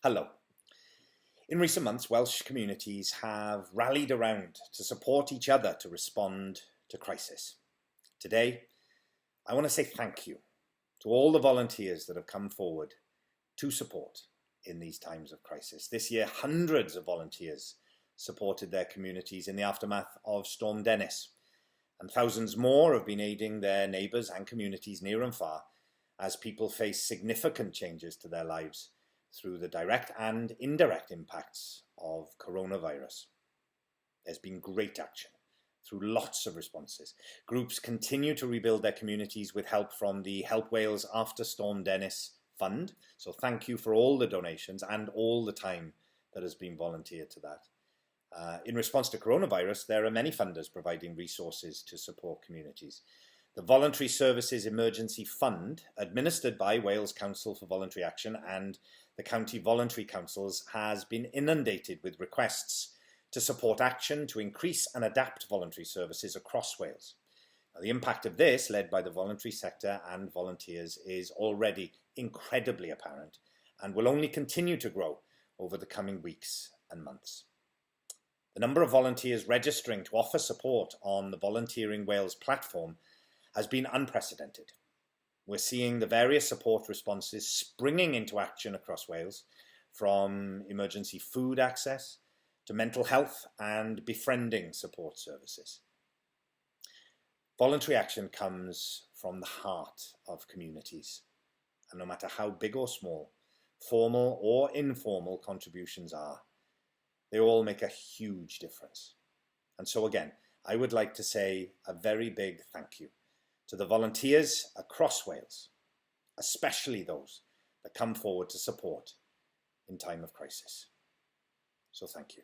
Hello. In recent months, Welsh communities have rallied around to support each other to respond to crisis. Today, I want to say thank you to all the volunteers that have come forward to support in these times of crisis. This year, hundreds of volunteers supported their communities in the aftermath of Storm Dennis, and thousands more have been aiding their neighbours and communities near and far as people face significant changes to their lives through the direct and indirect impacts of coronavirus. There's been great action through lots of responses. Groups continue to rebuild their communities with help from the Help Wales After Storm Dennis Fund. So thank you for all the donations and all the time that has been volunteered to that. In response to coronavirus, there are many funders providing resources to support communities. The Voluntary Services Emergency Fund, administered by Wales Council for Voluntary Action and the County Voluntary Councils, has been inundated with requests to support action to increase and adapt voluntary services across Wales. Now, the impact of this, led by the voluntary sector and volunteers, is already incredibly apparent and will only continue to grow over the coming weeks and months. The number of volunteers registering to offer support on the Volunteering Wales platform has been unprecedented. We're seeing the various support responses springing into action across Wales, from emergency food access to mental health and befriending support services. Voluntary action comes from the heart of communities, and no matter how big or small, formal or informal contributions are, they all make a huge difference. And so again, I would like to say a very big thank you to the volunteers across Wales, especially those that come forward to support in time of crisis. So thank you.